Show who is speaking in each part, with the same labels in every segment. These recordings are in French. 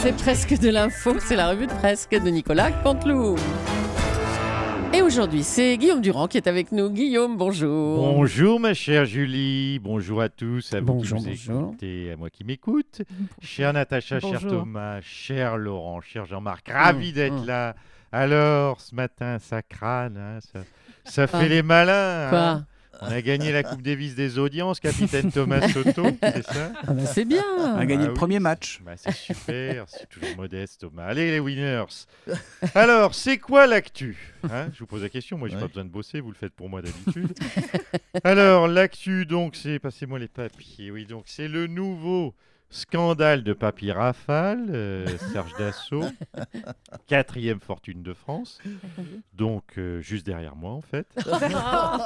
Speaker 1: C'est presque de l'info, c'est la revue de presque de Nicolas Canteloup. Et aujourd'hui, c'est Guillaume Durand qui est avec nous. Guillaume, bonjour.
Speaker 2: Bonjour ma chère Julie, bonjour à tous, à vous
Speaker 1: Bonjour,
Speaker 2: qui nous
Speaker 1: bonjour.
Speaker 2: écoutez, à moi qui m'écoute. Chère Natacha, cher
Speaker 1: Bonjour.
Speaker 2: Thomas, cher Laurent, cher Jean-Marc, ravi d'être là. Alors, ce matin, ça crâne, hein, ça fait les malins.
Speaker 1: Quoi
Speaker 2: Hein. On a gagné la Coupe Davis des audiences, capitaine Thomas Soto, c'est ça?
Speaker 1: Ah bah c'est bien.
Speaker 3: On a gagné le premier match.
Speaker 2: Bah, c'est super, c'est toujours modeste Thomas. Allez les winners. Alors, c'est quoi l'actu? Hein, je vous pose la question, moi j'ai pas besoin de bosser, vous le faites pour moi d'habitude. Alors, l'actu, donc, c'est, passez-moi les papiers, oui, donc c'est le nouveau scandale de Papy Rafale, Serge Dassault, 4e fortune de France, donc juste derrière moi en fait.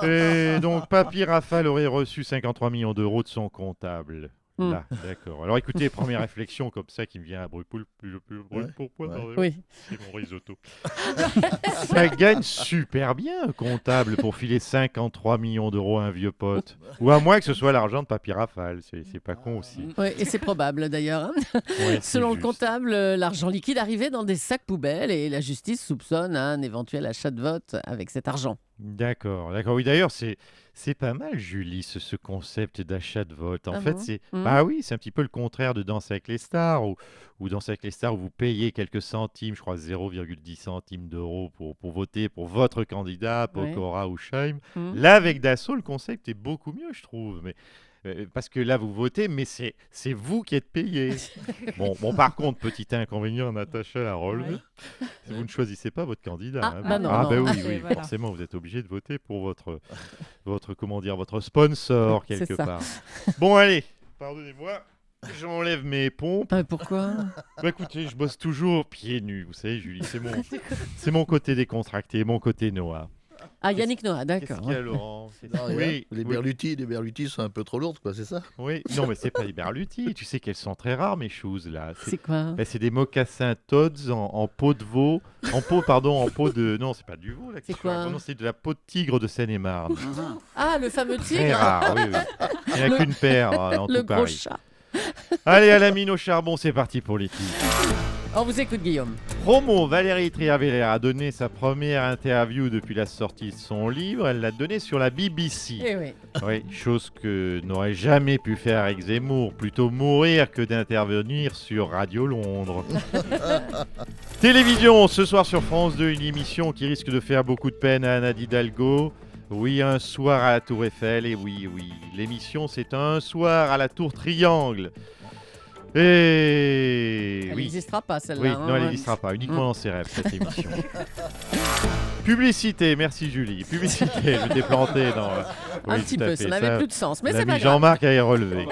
Speaker 2: Et donc Papy Rafale aurait reçu 53 millions d'euros de son comptable. Là, d'accord. Alors écoutez, première réflexion comme ça qui me vient à brûle-poule, pourquoi
Speaker 1: Oui.
Speaker 2: c'est mon risotto. Ça gagne super bien un comptable pour filer 53 millions d'euros à un vieux pote. Ou à moins que ce soit l'argent de Papy Rafale, c'est pas con aussi.
Speaker 1: Oui, et c'est probable d'ailleurs. Hein.
Speaker 2: Ouais, c'est
Speaker 1: Selon le
Speaker 2: juste.
Speaker 1: comptable, l'argent liquide arrivait dans des sacs poubelles et la justice soupçonne un éventuel achat de vote avec cet argent.
Speaker 2: D'accord. Oui, d'ailleurs, c'est pas mal, Julie, ce concept d'achat de vote. En
Speaker 1: Ah
Speaker 2: fait,
Speaker 1: bon
Speaker 2: c'est
Speaker 1: Mhm.
Speaker 2: bah oui, c'est un petit peu le contraire de Danse avec les stars, ou Danse avec les stars où vous payez quelques centimes, je crois 0,10 centimes d'euros pour voter pour votre candidat, Pokora ou Scheim.
Speaker 1: Mhm.
Speaker 2: Là, avec Dassault, le concept est beaucoup mieux, je trouve. Mais parce que là, vous votez, mais c'est vous qui êtes payé. Bon, par contre, petit inconvénient, Natacha l'a relevé. Vous ne choisissez pas votre candidat.
Speaker 1: Ah,
Speaker 2: hein.
Speaker 1: bah non,
Speaker 2: Ah,
Speaker 1: non.
Speaker 2: bah
Speaker 1: Ah,
Speaker 2: oui,
Speaker 4: voilà.
Speaker 2: forcément, vous êtes obligé de voter pour votre sponsor,
Speaker 1: C'est
Speaker 2: quelque
Speaker 1: ça.
Speaker 2: part. Bon, allez, pardonnez-moi, j'enlève mes pompes.
Speaker 1: Ah, mais pourquoi
Speaker 2: Bah écoutez, je bosse toujours pieds nus, vous savez, Julie, c'est mon côté décontracté, mon côté Noah.
Speaker 1: Ah, Yannick Noah,
Speaker 2: Qu'est-ce
Speaker 1: d'accord.
Speaker 2: qu'il y a, Laurent?
Speaker 3: Non, rien.
Speaker 2: Oui,
Speaker 3: Les
Speaker 2: oui.
Speaker 3: Berluti sont un peu trop lourdes, quoi, c'est ça?
Speaker 2: Oui, non, mais c'est pas des berlutis. Tu sais qu'elles sont très rares, mes choses, là.
Speaker 1: C'est quoi
Speaker 2: Ben, c'est des mocassins Todds en peau de veau. En peau de... Non, c'est pas du veau, là.
Speaker 1: C'est quoi
Speaker 2: Non, c'est de la peau de tigre de Seine-et-Marne.
Speaker 1: Ah, le fameux
Speaker 2: Très
Speaker 1: tigre.
Speaker 2: rare, oui. Il n'y en a qu'une paire en
Speaker 1: Le
Speaker 2: tout
Speaker 1: gros
Speaker 2: Paris.
Speaker 1: chat.
Speaker 2: Allez, à la mine au charbon, c'est parti pour les titres.
Speaker 1: On vous écoute, Guillaume.
Speaker 2: Promo, Valérie Trierweiler a donné sa première interview depuis la sortie de son livre. Elle l'a donnée sur la BBC.
Speaker 1: Eh oui.
Speaker 2: Oui, chose que n'aurait jamais pu faire avec Zemmour. Plutôt mourir que d'intervenir sur Radio Londres. Télévision, ce soir sur France 2, une émission qui risque de faire beaucoup de peine à Anna Hidalgo. Oui, un soir à la Tour Eiffel, et oui, l'émission c'est un soir à la Tour Triangle. Et
Speaker 1: Elle
Speaker 2: oui,
Speaker 1: n'existera pas, celle-là.
Speaker 2: oui,
Speaker 1: hein,
Speaker 2: non, elle
Speaker 1: ouais.
Speaker 2: n'existera pas, uniquement dans ses rêves, cette émission. Publicité, merci Julie. Publicité, je t'ai planté dans...
Speaker 1: Un
Speaker 2: Oui,
Speaker 1: petit
Speaker 2: tout à
Speaker 1: peu,
Speaker 2: fait,
Speaker 1: ça n'avait plus de sens, mais c'est
Speaker 2: l'ami
Speaker 1: pas grave.
Speaker 2: Jean-Marc a relevé.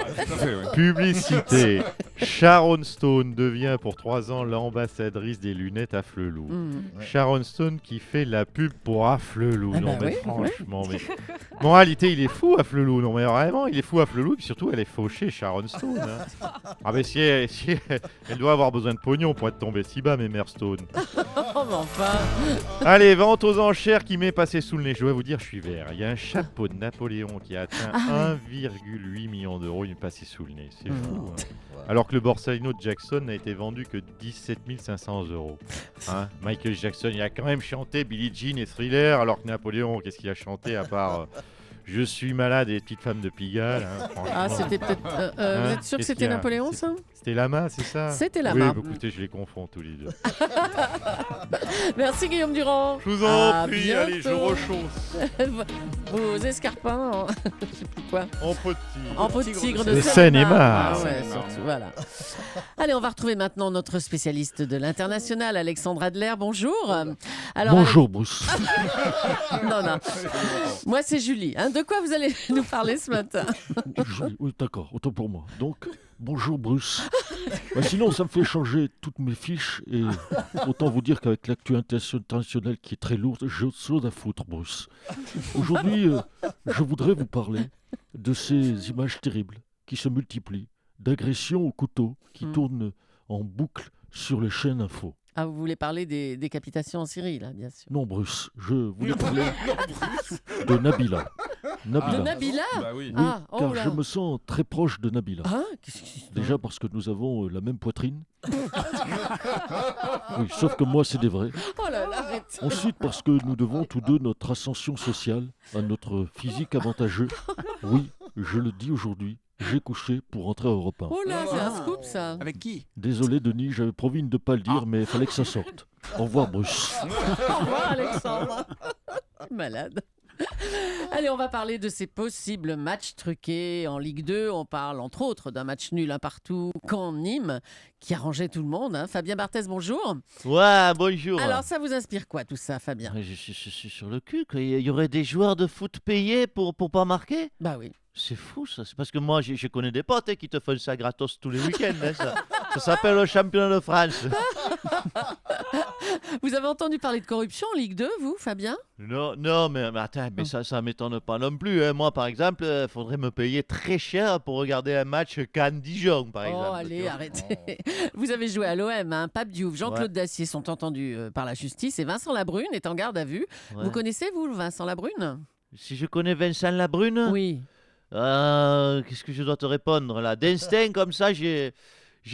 Speaker 2: Publicité. Sharon Stone devient pour 3 ans l'ambassadrice des lunettes à Flelou.
Speaker 1: Mhm.
Speaker 2: Sharon Stone qui fait la pub pour Afflelou.
Speaker 1: Ah
Speaker 2: Non,
Speaker 1: bah
Speaker 2: mais
Speaker 1: oui,
Speaker 2: franchement, mais... En réalité, il est fou Afflelou. Non, mais vraiment, il est fou Afflelou. Puis surtout, elle est fauchée, Sharon Stone. Hein. Ah, mais si elle doit avoir besoin de pognon pour être tombée si bas, mes mères Stone.
Speaker 1: Oh, mais enfin.
Speaker 2: Allez, vente aux enchères qui m'est passé sous le nez. Je dois vous dire, je suis vert. Il y a un chapeau de Napoléon qui a atteint 1,8 million d'euros. Il m'est passé sous le nez. C'est fou. Hein. Alors que le Borsalino de Jackson n'a été vendu que 17 500 euros. Hein, Michael Jackson, il a quand même chanté Billie Jean et Thriller, alors que Napoléon, qu'est-ce qu'il a chanté à part Je suis malade et Petite femme de Pigalle. Hein,
Speaker 1: Ah,
Speaker 2: franchement.
Speaker 1: c'était peut-être.
Speaker 2: Hein,
Speaker 1: Vous êtes sûr que
Speaker 2: qu'est-ce
Speaker 1: c'était
Speaker 2: qu'il y a
Speaker 1: Napoléon, ça
Speaker 2: C'était Lama, c'est ça?
Speaker 1: C'était
Speaker 2: Oui,
Speaker 1: Lama.
Speaker 2: bah, écoutez, je les confonds tous les deux.
Speaker 1: Merci, Guillaume Durand.
Speaker 2: Je vous en
Speaker 1: À
Speaker 2: prie, allez, je
Speaker 1: bientôt.
Speaker 2: rechausse.
Speaker 1: Vos escarpins, je sais plus quoi.
Speaker 2: En peau de tigre.
Speaker 1: En peau de tigre de
Speaker 2: De
Speaker 1: Seine-et-Marne.
Speaker 2: Seine-et-Marne.
Speaker 1: Ah ouais,
Speaker 2: Seine-et-Marne.
Speaker 1: surtout, voilà. Allez, on va retrouver maintenant notre spécialiste de l'international, Alexandre Adler. Bonjour. Alors,
Speaker 5: Bonjour Bruce.
Speaker 1: Non. Moi, c'est Julie. Hein. De quoi vous allez nous parler ce matin?
Speaker 5: Oui, d'accord, autant pour moi. Donc, bonjour Bruce. Bah, sinon, ça me fait changer toutes mes fiches et autant vous dire qu'avec l'actu internationale qui est très lourde, j'ai autre chose à foutre, Bruce. Aujourd'hui, je voudrais vous parler de ces images terribles qui se multiplient, d'agressions au couteau qui tournent en boucle sur les chaînes info.
Speaker 1: Ah, vous voulez parler des décapitations en Syrie, là, bien sûr.
Speaker 5: Non, Bruce, je voulais parler de Nabila. Nabila.
Speaker 1: De Nabila
Speaker 4: Bah oui.
Speaker 5: Oui,
Speaker 1: Ah, oh
Speaker 5: car
Speaker 1: là.
Speaker 5: je me sens très proche de Nabila.
Speaker 1: Hein Qu'est-ce qui se passe
Speaker 5: Déjà parce que nous avons la même poitrine. Oui, sauf que moi, c'est des vrais.
Speaker 1: Oh là là, arrête.
Speaker 5: Ensuite, parce que nous devons tous deux notre ascension sociale à notre physique avantageux. Oui, je le dis aujourd'hui, j'ai couché pour rentrer à Europe 1.
Speaker 1: Oh là, c'est un scoop ça.
Speaker 4: Avec qui?
Speaker 5: Désolé, Denis, j'avais promis de ne pas le dire, mais il fallait que ça sorte. Au revoir, Bruce.
Speaker 1: Au revoir Alexandre. Malade. Allez, on va parler de ces possibles matchs truqués en Ligue 2. On parle entre autres d'un match nul un partout quand Nîmes, qui arrangeait tout le monde. Hein. Fabien Barthez, bonjour.
Speaker 6: Ouais, bonjour.
Speaker 1: Alors, ça vous inspire quoi tout ça, Fabien?
Speaker 6: Je suis sur le cul, quoi. Il y aurait des joueurs de foot payés pour pas marquer?
Speaker 1: Bah oui.
Speaker 6: C'est fou, ça. C'est parce que moi, je connais des potes qui te font ça gratos tous les week-ends. Hein, ça s'appelle le championnat de France.
Speaker 1: Vous avez entendu parler de corruption en Ligue 2, vous, Fabien?
Speaker 6: Non, mais attends, mais ça m'étonne pas non plus. Hein. Moi, par exemple, il faudrait me payer très cher pour regarder un match Cannes-Dijon, par exemple.
Speaker 1: Oh, allez, arrêtez. Vous avez joué à l'OM, hein. Pape Diouf, Jean-Claude Dacier sont entendus par la justice et Vincent Labrune est en garde à vue.
Speaker 6: Ouais.
Speaker 1: Vous connaissez, vous, Vincent Labrune?
Speaker 6: Si je connais Vincent Labrune,
Speaker 1: Oui.
Speaker 6: qu'est-ce que je dois te répondre là? D'instinct, comme ça, j'ai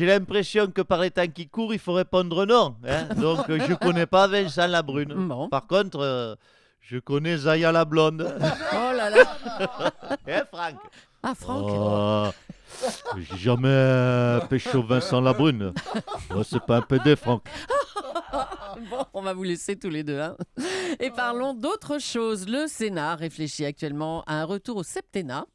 Speaker 6: l'impression que par les temps qui courent, il faut répondre non. Hein. Donc, je connais pas Vincent Labrune.
Speaker 1: Bon.
Speaker 6: Par contre, je connais Zaya la blonde.
Speaker 1: Oh là là.
Speaker 6: Hein, Franck?
Speaker 1: Ah, Franck.
Speaker 5: Oh, j'ai jamais pécho Vincent Labrune. Moi, c'est pas un PD, Franck.
Speaker 1: Bon, on va vous laisser tous les deux. Hein. Et parlons d'autre chose. Le Sénat réfléchit actuellement à un retour au septennat.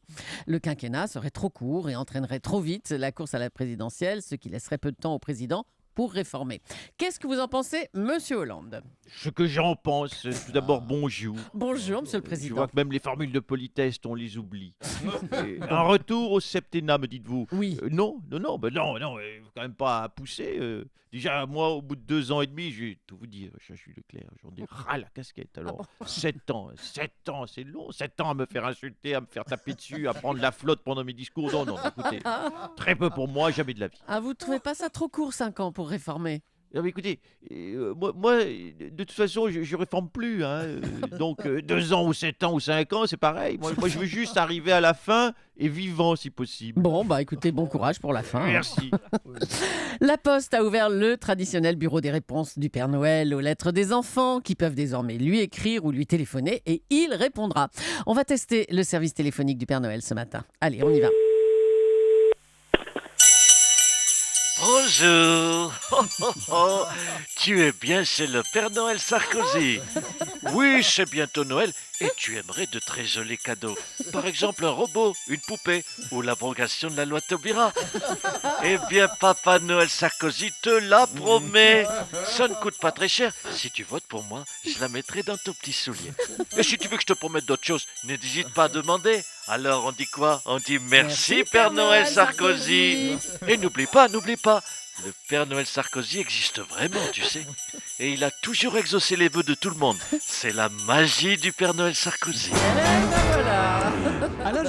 Speaker 1: Le quinquennat serait trop court et entraînerait trop vite la course à la présidentielle, ce qui laisserait peu de temps au président pour réformer. Qu'est-ce que vous en pensez, Monsieur Hollande?
Speaker 6: Ce que j'en pense, tout d'abord, bonjour.
Speaker 1: Bonjour, Monsieur le
Speaker 6: Je
Speaker 1: Président.
Speaker 6: vois que même les formules de politesse, on les oublie. Un retour au septennat, me dites-vous?
Speaker 1: Oui.
Speaker 6: Non, il ne faut quand même pas pousser. Déjà, moi, au bout de 2 ans et demi, je vais tout vous dire, je suis Leclerc, j'en ai ras la casquette. Alors, 7 ans, c'est long, 7 ans à me faire insulter, à me faire taper dessus, à prendre la flotte pendant mes discours. Non, écoutez, très peu pour moi, jamais de la vie.
Speaker 1: Ah, vous trouvez pas ça trop court, 5 ans, pour réformer?
Speaker 6: Non, mais écoutez, moi, de toute façon, je ne réforme plus. Hein, donc, 2 ans ou 7 ans ou 5 ans, c'est pareil. Moi, je veux juste arriver à la fin et vivant, si possible.
Speaker 1: Bon, bah écoutez, bon courage pour la fin. hein.
Speaker 6: Merci.
Speaker 1: La Poste a ouvert le traditionnel bureau des réponses du Père Noël aux lettres des enfants qui peuvent désormais lui écrire ou lui téléphoner et il répondra. On va tester le service téléphonique du Père Noël ce matin. Allez, on y va.
Speaker 7: Bonjour. Tu es bien chez le Père Noël Sarkozy. Oui, c'est bientôt Noël et tu aimerais de très jolis cadeaux. Par exemple, un robot, une poupée ou l'abrogation de la loi Taubira. Eh bien, Papa Noël Sarkozy te la promet. Ça ne coûte pas très cher. Si tu votes pour moi, je la mettrai dans ton petit soulier. Et si tu veux que je te promette d'autres choses, n'hésite pas à demander. Alors, on dit quoi? On dit merci Père Noël Sarkozy. Et n'oublie pas, le Père Noël Sarkozy existe vraiment, tu sais. Et il a toujours exaucé les vœux de tout le monde. C'est la magie du Père Noël Sarkozy.
Speaker 4: Alain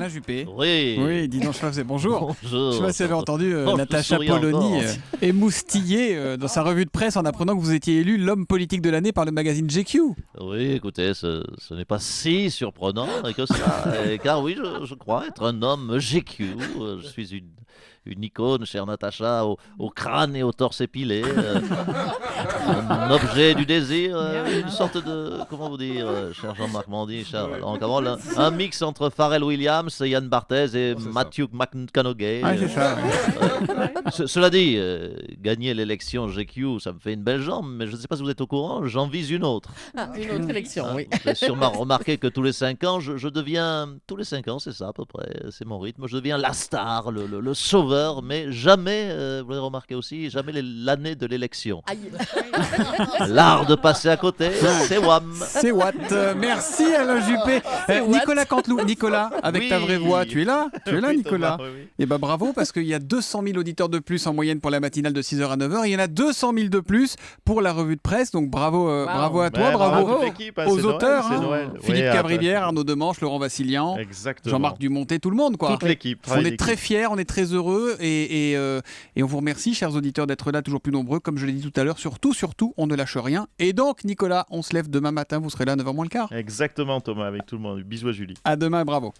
Speaker 4: Juppé.
Speaker 6: Oui.
Speaker 4: Oui, dis donc, je faisais bonjour.
Speaker 6: Bonjour.
Speaker 4: Je sais pas si vous avez entendu
Speaker 6: je
Speaker 4: Natacha
Speaker 6: souris
Speaker 4: Polony
Speaker 6: encore.
Speaker 4: émoustillée dans sa revue de presse en apprenant que vous étiez élu l'homme politique de l'année par le magazine GQ.
Speaker 6: Oui, écoutez, ce n'est pas si surprenant que ça. Car oui, je crois être un homme GQ. Je suis une icône, chère Natacha, au crâne et au torse épilé. Un objet du désir, une sorte de, comment vous dire, cher Jean-Marc Mandy, cher Laurent Cabrol, un mix entre Pharrell Williams, Yann Barthès et Matthew McConaughey.
Speaker 4: Ah, c'est ça.
Speaker 6: Cela dit, gagner l'élection GQ, ça me fait une belle jambe, mais je ne sais pas si vous êtes au courant, j'en vise une autre.
Speaker 1: Ah, une autre élection, oui.
Speaker 6: Vous avez sûrement remarqué que tous les 5 ans, je deviens, tous les 5 ans, c'est ça à peu près, c'est mon rythme, je deviens la star, le sauveur, mais jamais, vous l'avez remarqué aussi, jamais l'année de l'élection.
Speaker 1: Aïe.
Speaker 6: L'art de passer à côté, c'est WAM.
Speaker 4: C'est Watt. Merci Alain Juppé.
Speaker 1: Watt.
Speaker 4: Nicolas Canteloup. Nicolas, avec ta vraie voix, tu es là? Tu es là,
Speaker 6: Oui,
Speaker 4: Nicolas?
Speaker 6: Thomas, oui.
Speaker 4: Eh ben bravo, parce qu'il y a 200 000 auditeurs de plus en moyenne pour la matinale de 6h à 9h. Il y en a 200 000 de plus pour la revue de presse. Donc bravo, bravo à toi,
Speaker 2: Ouais,
Speaker 4: bravo
Speaker 2: toute l'équipe, hein,
Speaker 4: aux
Speaker 2: c'est Noël,
Speaker 4: auteurs.
Speaker 2: c'est
Speaker 4: hein.
Speaker 2: Noël.
Speaker 4: Philippe
Speaker 2: Oui,
Speaker 4: Cavrivière, Arnaud Demanche, Laurent Vassilian,
Speaker 2: Exactement.
Speaker 4: Jean-Marc Dumontet, tout le monde, quoi.
Speaker 2: Toute l'équipe.
Speaker 4: On
Speaker 2: travail
Speaker 4: est
Speaker 2: d'équipe.
Speaker 4: très fiers, on est très heureux et on vous remercie, chers auditeurs, d'être là toujours plus nombreux. Comme je l'ai dit tout à l'heure, surtout, on ne lâche rien. Et donc, Nicolas, on se lève demain matin, vous serez là à 9h moins le quart.
Speaker 2: Exactement, Thomas, avec tout le monde. Bisous à Julie.
Speaker 4: À demain, bravo.